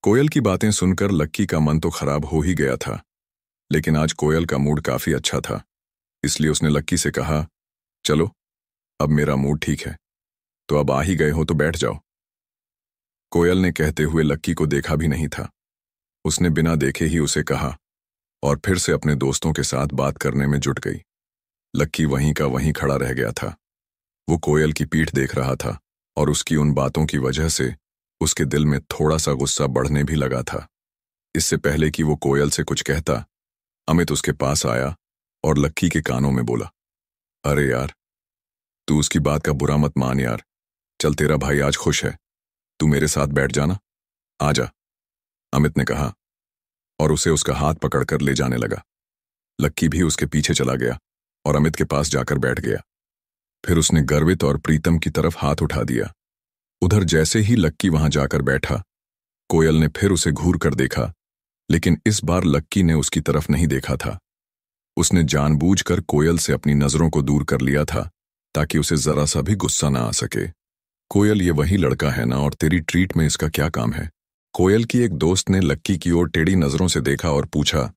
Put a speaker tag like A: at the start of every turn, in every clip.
A: कोयल की बातें सुनकर लक्की का मन तो खराब हो ही गया था, लेकिन आज कोयल का मूड काफी अच्छा था। इसलिए उसने लक्की से कहा, चलो अब मेरा मूड ठीक है, तो अब आ ही गए हो तो बैठ जाओ। कोयल ने कहते हुए लक्की को देखा भी नहीं था। उसने बिना देखे ही उसे कहा और फिर से अपने दोस्तों के साथ बात करने में जुट गई। लक्की वहीं का वहीं खड़ा रह गया था। वो कोयल की पीठ देख रहा था और उसकी उन बातों की वजह से उसके दिल में थोड़ा सा गुस्सा बढ़ने भी लगा था। इससे पहले कि वो कोयल से कुछ कहता, अमित उसके पास आया और लक्की के कानों में बोला, अरे यार, तू उसकी बात का बुरा मत मान यार। चल, तेरा भाई आज खुश है, तू मेरे साथ बैठ जाना, आजा। अमित ने कहा और उसे उसका हाथ पकड़कर ले जाने लगा। लक्की भी उसके पीछे चला गया और अमित के पास जाकर बैठ गया। फिर उसने गर्वित और प्रीतम की तरफ हाथ उठा दिया। उधर जैसे ही लक्की वहां जाकर बैठा, कोयल ने फिर उसे घूर कर देखा, लेकिन इस बार लक्की ने उसकी तरफ नहीं देखा था। उसने जानबूझकर कोयल से अपनी नजरों को दूर कर लिया था ताकि उसे जरा सा भी गुस्सा ना आ सके। कोयल, ये वही लड़का है ना, और तेरी ट्रीट में इसका क्या काम है? कोयल की एक दोस्त ने लक्की की ओर टेढ़ी नजरों से देखा और पूछा।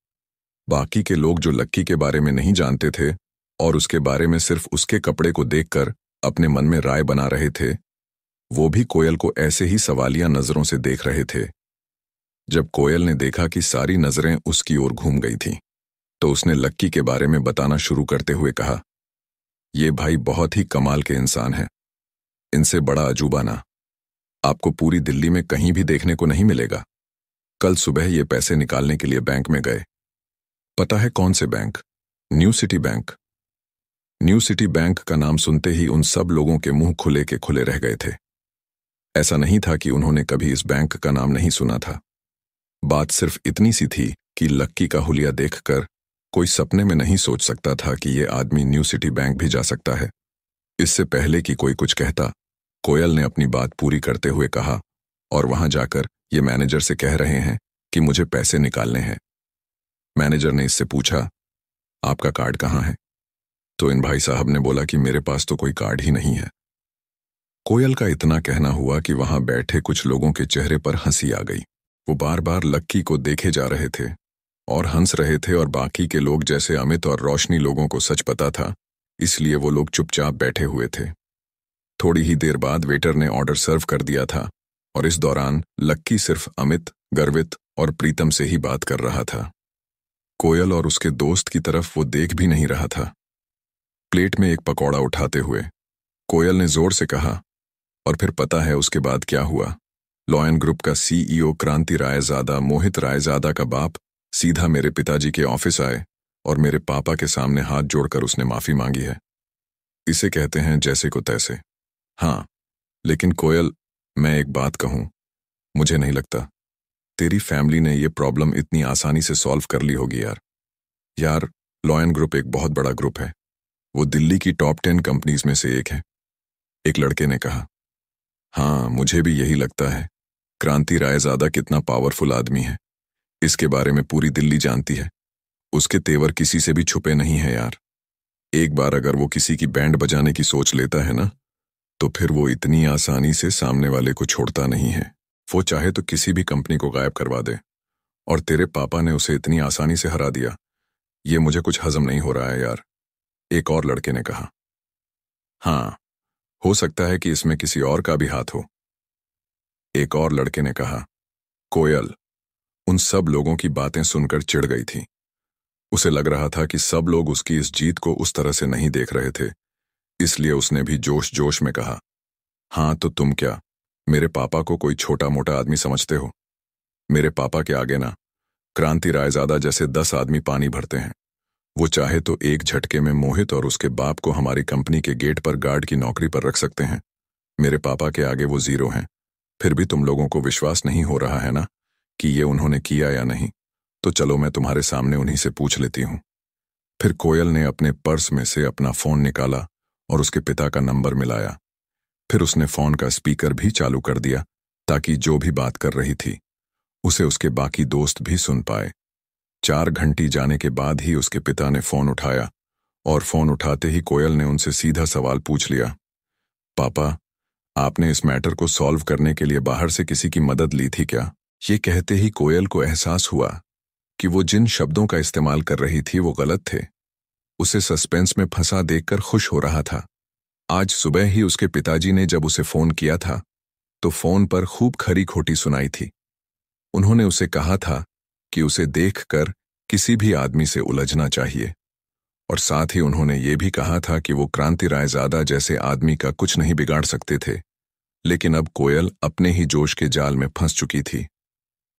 A: बाकी के लोग जो लक्की के बारे में नहीं जानते थे और उसके बारे में सिर्फ उसके कपड़े को देखकर अपने मन में राय बना रहे थे, वो भी कोयल को ऐसे ही सवालिया नजरों से देख रहे थे। जब कोयल ने देखा कि सारी नजरें उसकी ओर घूम गई थीं, तो उसने लक्की के बारे में बताना शुरू करते हुए कहा, ये भाई बहुत ही कमाल के इंसान हैं। इनसे बड़ा अजूबा ना आपको पूरी दिल्ली में कहीं भी देखने को नहीं मिलेगा। कल सुबह ये पैसे निकालने के लिए बैंक में गए। पता है कौन से bank? New city bank. New city bank का नाम सुनते ही उन सब लोगों के मुंह खुले के खुले रह गए थे। ऐसा नहीं था कि उन्होंने कभी इस बैंक का नाम नहीं सुना था। बात सिर्फ इतनी सी थी कि लक्की का हुलिया देखकर कोई सपने में नहीं सोच सकता था कि ये आदमी न्यू सिटी बैंक भी जा सकता है। इससे पहले कि कोई कुछ कहता, कोयल ने अपनी बात पूरी करते हुए कहा, और वहां जाकर ये मैनेजर से कह रहे हैं कि मुझे पैसे निकालने हैं। मैनेजर ने इससे पूछा, आपका कार्ड कहाँ है? तो इन भाई साहब ने बोला कि मेरे पास तो कोई कार्ड ही नहीं है। कोयल का इतना कहना हुआ कि वहां बैठे कुछ लोगों के चेहरे पर हंसी आ गई। वो बार बार लक्की को देखे जा रहे थे और हंस रहे थे, और बाकी के लोग जैसे अमित और रोशनी लोगों को सच पता था, इसलिए वो लोग चुपचाप बैठे हुए थे। थोड़ी ही देर बाद वेटर ने ऑर्डर सर्व कर दिया था और इस दौरान लक्की सिर्फ अमित, गर्वित और प्रीतम से ही बात कर रहा था। कोयल और उसके दोस्त की तरफ वो देख भी नहीं रहा था। प्लेट में एक पकौड़ा उठाते हुए कोयल ने जोर से कहा, और फिर पता है उसके बाद क्या हुआ? लॉयन ग्रुप का सीईओ क्रांति रायजादा, मोहित रायजादा का बाप, सीधा मेरे पिताजी के ऑफिस आए और मेरे पापा के सामने हाथ जोड़कर उसने माफी मांगी है। इसे कहते हैं जैसे को तैसे। हाँ, लेकिन कोयल, मैं एक बात कहूं, मुझे नहीं लगता तेरी फैमिली ने ये प्रॉब्लम इतनी आसानी से सॉल्व कर ली होगी यार, लॉयन ग्रुप एक बहुत बड़ा ग्रुप है। वो दिल्ली की टॉप 10 कंपनीज में से एक है। एक लड़के ने कहा, हाँ, मुझे भी यही लगता है। क्रांति रायजादा कितना पावरफुल आदमी है, इसके बारे में पूरी दिल्ली जानती है। उसके तेवर किसी से भी छुपे नहीं है यार। एक बार अगर वो किसी की बैंड बजाने की सोच लेता है ना, तो फिर वो इतनी आसानी से सामने वाले को छोड़ता नहीं है। वो चाहे तो किसी भी कंपनी को गायब करवा दे, और तेरे पापा ने उसे इतनी आसानी से हरा दिया। ये मुझे कुछ हजम नहीं हो रहा है यार। एक और लड़के ने कहा, हाँ, हो सकता है कि इसमें किसी और का भी हाथ हो। एक और लड़के ने कहा। कोयल उन सब लोगों की बातें सुनकर चिढ़ गई थी। उसे लग रहा था कि सब लोग उसकी इस जीत को उस तरह से नहीं देख रहे थे, इसलिए उसने भी जोश जोश में कहा, हाँ, तो तुम क्या मेरे पापा को कोई छोटा मोटा आदमी समझते हो? मेरे पापा के आगे ना क्रांति रायजादा जैसे 10 आदमी पानी भरते हैं। वो चाहे तो एक झटके में मोहित और उसके बाप को हमारी कंपनी के गेट पर गार्ड की नौकरी पर रख सकते हैं। मेरे पापा के आगे वो जीरो हैं। फिर भी तुम लोगों को विश्वास नहीं हो रहा है ना कि ये उन्होंने किया या नहीं? तो चलो मैं तुम्हारे सामने उन्हीं से पूछ लेती हूँ। फिर कोयल ने अपने पर्स में से अपना फोन निकाला और उसके पिता का नंबर मिलाया। फिर उसने फोन का स्पीकर भी चालू कर दिया ताकि जो भी बात कर रही थी उसे उसके बाकी दोस्त भी सुन पाए। 4 घंटी जाने के बाद ही उसके पिता ने फोन उठाया, और फोन उठाते ही कोयल ने उनसे सीधा सवाल पूछ लिया, पापा, आपने इस मैटर को सॉल्व करने के लिए बाहर से किसी की मदद ली थी क्या? ये कहते ही कोयल को एहसास हुआ कि वो जिन शब्दों का इस्तेमाल कर रही थी वो गलत थे। उसे सस्पेंस में फंसा देखकर खुश हो रहा था। आज सुबह ही उसके पिताजी ने जब उसे फोन किया था तो फोन पर खूब खरी खोटी सुनाई थी। उन्होंने उसे कहा था कि उसे देखकर किसी भी आदमी से उलझना चाहिए, और साथ ही उन्होंने ये भी कहा था कि वो क्रांति रायजादा जैसे आदमी का कुछ नहीं बिगाड़ सकते थे। लेकिन अब कोयल अपने ही जोश के जाल में फंस चुकी थी।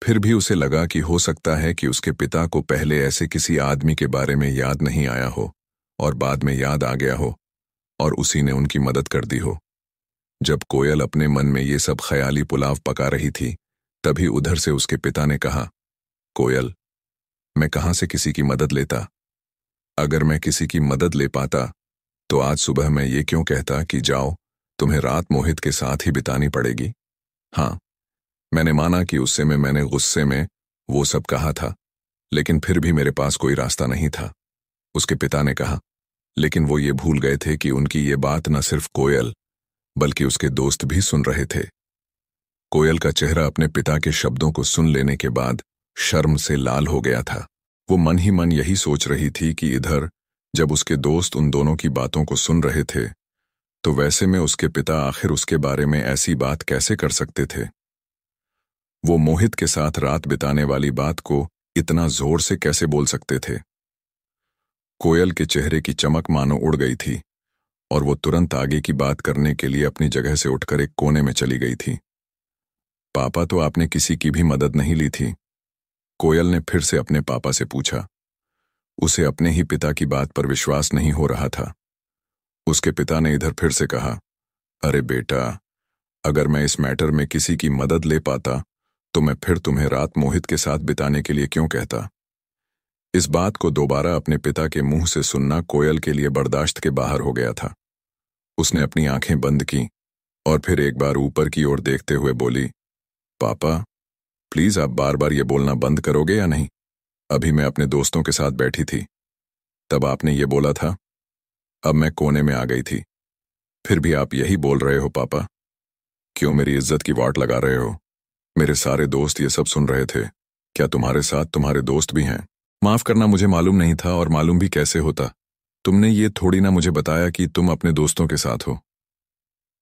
A: फिर भी उसे लगा कि हो सकता है कि उसके पिता को पहले ऐसे किसी आदमी के बारे में याद नहीं आया हो और बाद में याद आ गया हो और उसी ने उनकी मदद कर दी हो। जब कोयल अपने मन में ये सब ख्याली पुलाव पका रही थी, तभी उधर से उसके पिता ने कहा, कोयल, मैं कहाँ से किसी की मदद लेता? अगर मैं किसी की मदद ले पाता तो आज सुबह मैं ये क्यों कहता कि जाओ, तुम्हें रात मोहित के साथ ही बितानी पड़ेगी। हाँ, मैंने माना कि उस समय मैंने गुस्से में वो सब कहा था, लेकिन फिर भी मेरे पास कोई रास्ता नहीं था। उसके पिता ने कहा, लेकिन वो ये भूल गए थे कि उनकी ये बात न सिर्फ कोयल बल्कि उसके दोस्त भी सुन रहे थे। कोयल का चेहरा अपने पिता के शब्दों को सुन लेने के बाद शर्म से लाल हो गया था। वो मन ही मन यही सोच रही थी कि इधर जब उसके दोस्त उन दोनों की बातों को सुन रहे थे, तो वैसे में उसके पिता आखिर उसके बारे में ऐसी बात कैसे कर सकते थे। वो मोहित के साथ रात बिताने वाली बात को इतना जोर से कैसे बोल सकते थे। कोयल के चेहरे की चमक मानो उड़ गई थी और वो तुरंत आगे की बात करने के लिए अपनी जगह से उठकर एक कोने में चली गई थी। पापा, तो आपने किसी की भी मदद नहीं ली थी? कोयल ने फिर से अपने पापा से पूछा। उसे अपने ही पिता की बात पर विश्वास नहीं हो रहा था। उसके पिता ने इधर फिर से कहा, अरे बेटा, अगर मैं इस मैटर में किसी की मदद ले पाता तो मैं फिर तुम्हें रात मोहित के साथ बिताने के लिए क्यों कहता। इस बात को दोबारा अपने पिता के मुंह से सुनना कोयल के लिए बर्दाश्त के बाहर हो गया था। उसने अपनी आंखें बंद की और फिर एक बार ऊपर की ओर देखते हुए बोली, पापा, प्लीज आप बार बार ये बोलना बंद करोगे या नहीं? अभी मैं अपने दोस्तों के साथ बैठी थी, तब आपने ये बोला था। अब मैं कोने में आ गई थी, फिर भी आप यही बोल रहे हो पापा। क्यों मेरी इज्जत की वाट लगा रहे हो? मेरे सारे दोस्त ये सब सुन रहे थे। क्या तुम्हारे साथ तुम्हारे दोस्त भी हैं? माफ करना, मुझे मालूम नहीं था, और मालूम भी कैसे होता। तुमने ये थोड़ी ना मुझे बताया कि तुम अपने दोस्तों के साथ हो।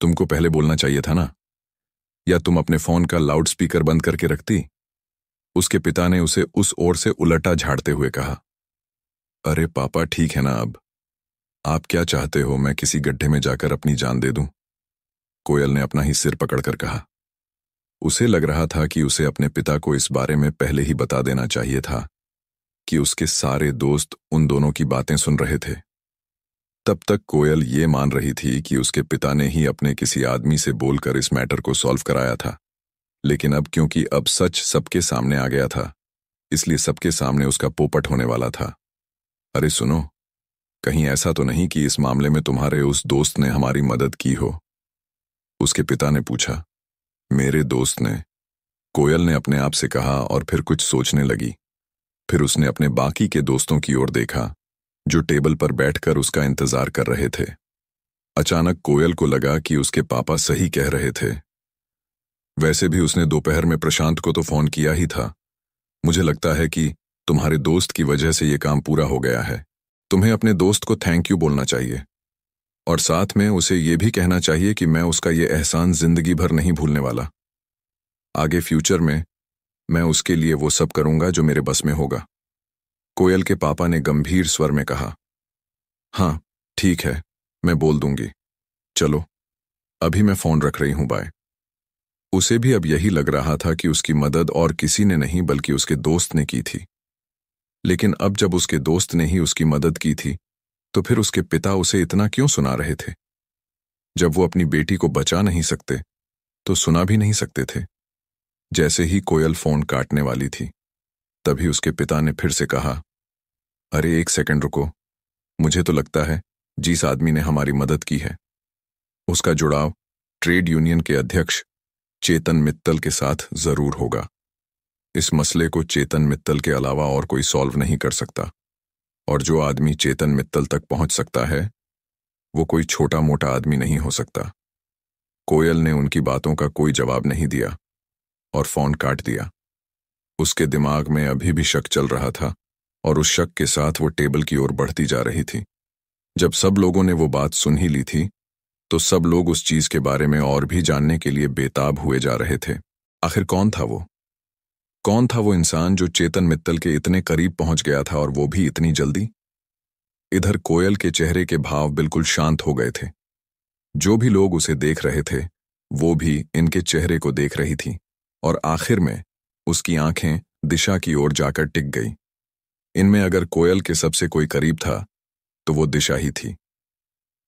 A: तुमको पहले बोलना चाहिए था ना, या तुम अपने फोन का लाउड स्पीकर बंद करके रखती। उसके पिता ने उसे उस ओर से उलटा झाड़ते हुए कहा, अरे पापा, ठीक है ना, अब आप क्या चाहते हो, मैं किसी गड्ढे में जाकर अपनी जान दे दूं? कोयल ने अपना ही सिर पकड़कर कहा। उसे लग रहा था कि उसे अपने पिता को इस बारे में पहले ही बता देना चाहिए था कि उसके सारे दोस्त उन दोनों की बातें सुन रहे थे। तब तक कोयल ये मान रही थी कि उसके पिता ने ही अपने किसी आदमी से बोलकर इस मैटर को सॉल्व कराया था, लेकिन अब क्योंकि अब सच सबके सामने आ गया था, इसलिए सबके सामने उसका पोपट होने वाला था। अरे सुनो, कहीं ऐसा तो नहीं कि इस मामले में तुम्हारे उस दोस्त ने हमारी मदद की हो? उसके पिता ने पूछा। मेरे दोस्त ने? कोयल ने अपने आप से कहा और फिर कुछ सोचने लगी। फिर उसने अपने बाकी के दोस्तों की ओर देखा जो टेबल पर बैठकर उसका इंतजार कर रहे थे। अचानक कोयल को लगा कि उसके पापा सही कह रहे थे। वैसे भी उसने दोपहर में प्रशांत को तो फोन किया ही था। मुझे लगता है कि तुम्हारे दोस्त की वजह से ये काम पूरा हो गया है। तुम्हें अपने दोस्त को थैंक यू बोलना चाहिए, और साथ में उसे ये भी कहना चाहिए कि मैं उसका ये एहसान जिंदगी भर नहीं भूलने वाला। आगे फ्यूचर में मैं उसके लिए वो सब करूंगा जो मेरे बस में होगा। कोयल के पापा ने गंभीर स्वर में कहा। हाँ ठीक है, मैं बोल दूंगी। चलो, अभी मैं फोन रख रही हूं, बाय। उसे भी अब यही लग रहा था कि उसकी मदद और किसी ने नहीं बल्कि उसके दोस्त ने की थी। लेकिन अब जब उसके दोस्त ने ही उसकी मदद की थी, तो फिर उसके पिता उसे इतना क्यों सुना रहे थे? जब वो अपनी बेटी को बचा नहीं सकते तो सुना भी नहीं सकते थे। जैसे ही कोयल फोन काटने वाली थी, तभी उसके पिता ने फिर से कहा, अरे एक सेकंड रुको, मुझे तो लगता है जिस आदमी ने हमारी मदद की है उसका जुड़ाव ट्रेड यूनियन के अध्यक्ष चेतन मित्तल के साथ जरूर होगा। इस मसले को चेतन मित्तल के अलावा और कोई सॉल्व नहीं कर सकता, और जो आदमी चेतन मित्तल तक पहुंच सकता है वो कोई छोटा मोटा आदमी नहीं हो सकता। कोयल ने उनकी बातों का कोई जवाब नहीं दिया और फोन काट दिया। उसके दिमाग में अभी भी शक चल रहा था और उस शक के साथ वो टेबल की ओर बढ़ती जा रही थी। जब सब लोगों ने वो बात सुन ही ली थी तो सब लोग उस चीज के बारे में और भी जानने के लिए बेताब हुए जा रहे थे। आखिर कौन था वो? कौन था वो इंसान जो चेतन मित्तल के इतने करीब पहुंच गया था और वो भी इतनी जल्दी? इधर कोयल के चेहरे के भाव बिल्कुल शांत हो गए थे। जो भी लोग उसे देख रहे थे वो भी इनके चेहरे को देख रही थी और आखिर में उसकी आंखें दिशा की ओर जाकर टिक गई। इनमें अगर कोयल के सबसे कोई करीब था तो वो दिशा ही थी।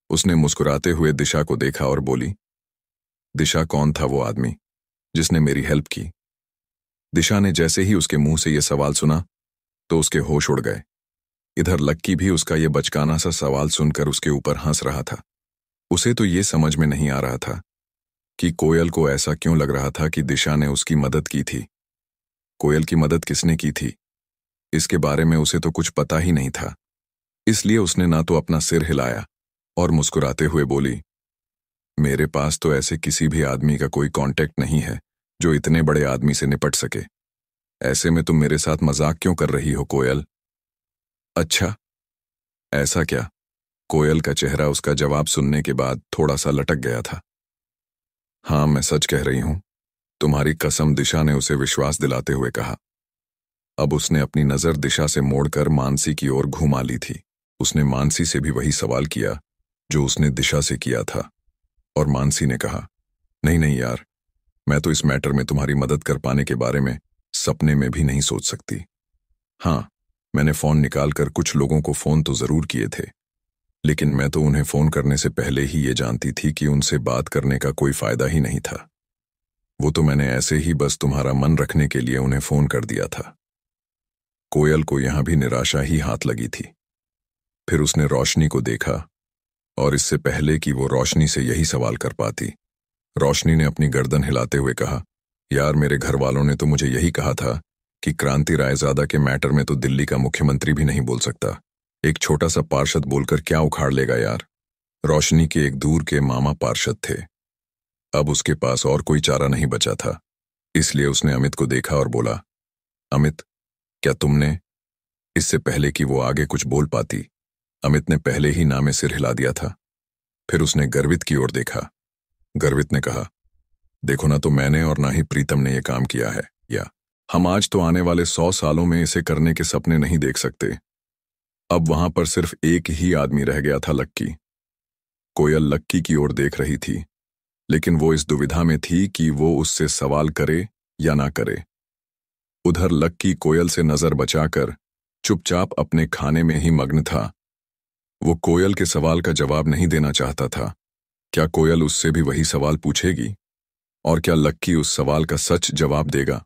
A: उसने मुस्कुराते हुए दिशा को देखा और बोली, दिशा, कौन था वो आदमी जिसने मेरी हेल्प की? दिशा ने जैसे ही उसके मुंह से ये सवाल सुना तो उसके होश उड़ गए। इधर लक्की भी उसका ये बचकाना सा सवाल सुनकर उसके ऊपर हंस रहा था। उसे तो ये समझ में नहीं आ रहा था कि कोयल को ऐसा क्यों लग रहा था कि दिशा ने उसकी मदद की थी। कोयल की मदद किसने की थी, इसके बारे में उसे तो कुछ पता ही नहीं था। इसलिए उसने ना तो अपना सिर हिलाया और मुस्कुराते हुए बोली, मेरे पास तो ऐसे किसी भी आदमी का कोई कांटेक्ट नहीं है जो इतने बड़े आदमी से निपट सके। ऐसे में तुम मेरे साथ मजाक क्यों कर रही हो कोयल? अच्छा, ऐसा क्या? कोयल का चेहरा उसका जवाब सुनने के बाद थोड़ा सा लटक गया था। हाँ, मैं सच कह रही हूं, तुम्हारी कसम, दिशा ने उसे विश्वास दिलाते हुए कहा। अब उसने अपनी नजर दिशा से मोड़कर मानसी की ओर घुमा ली थी। उसने मानसी से भी वही सवाल किया जो उसने दिशा से किया था और मानसी ने कहा, नहीं नहीं यार, मैं तो इस मैटर में तुम्हारी मदद कर पाने के बारे में सपने में भी नहीं सोच सकती। हाँ, मैंने फोन निकालकर कुछ लोगों को फोन तो जरूर किए थे, लेकिन मैं तो उन्हें फोन करने से पहले ही ये जानती थी कि उनसे बात करने का कोई फायदा ही नहीं था। वो तो मैंने ऐसे ही बस तुम्हारा मन रखने के लिए उन्हें फोन कर दिया था। कोयल को यहां भी निराशा ही हाथ लगी थी। फिर उसने रोशनी को देखा और इससे पहले कि वो रोशनी से यही सवाल कर पाती, रोशनी ने अपनी गर्दन हिलाते हुए कहा, यार, मेरे घर वालों ने तो मुझे यही कहा था कि क्रांति रायजादा के मैटर में तो दिल्ली का मुख्यमंत्री भी नहीं बोल सकता। एक छोटा सा पार्षद बोलकर क्या उखाड़ लेगा यार। रोशनी के एक दूर के मामा पार्षद थे। अब उसके पास और कोई चारा नहीं बचा था, इसलिए उसने अमित को देखा और बोला, अमित, क्या तुमने? इससे पहले कि वो आगे कुछ बोल पाती, अमित ने पहले ही ना में सिर हिला दिया था। फिर उसने गर्वित की ओर देखा। गर्वित ने कहा, देखो ना, तो मैंने और ना ही प्रीतम ने यह काम किया है, या हम आज तो आने वाले 100 सालों में इसे करने के सपने नहीं देख सकते। अब वहां पर सिर्फ एक ही आदमी रह गया था, लक्की। कोयल लक्की की ओर देख रही थी, लेकिन वो इस दुविधा में थी कि वो उससे सवाल करे या ना करे। उधर लक्की कोयल से नजर बचाकर चुपचाप अपने खाने में ही मग्न था। वो कोयल के सवाल का जवाब नहीं देना चाहता था। क्या कोयल उससे भी वही सवाल पूछेगी? और क्या लक्की उस सवाल का सच जवाब देगा?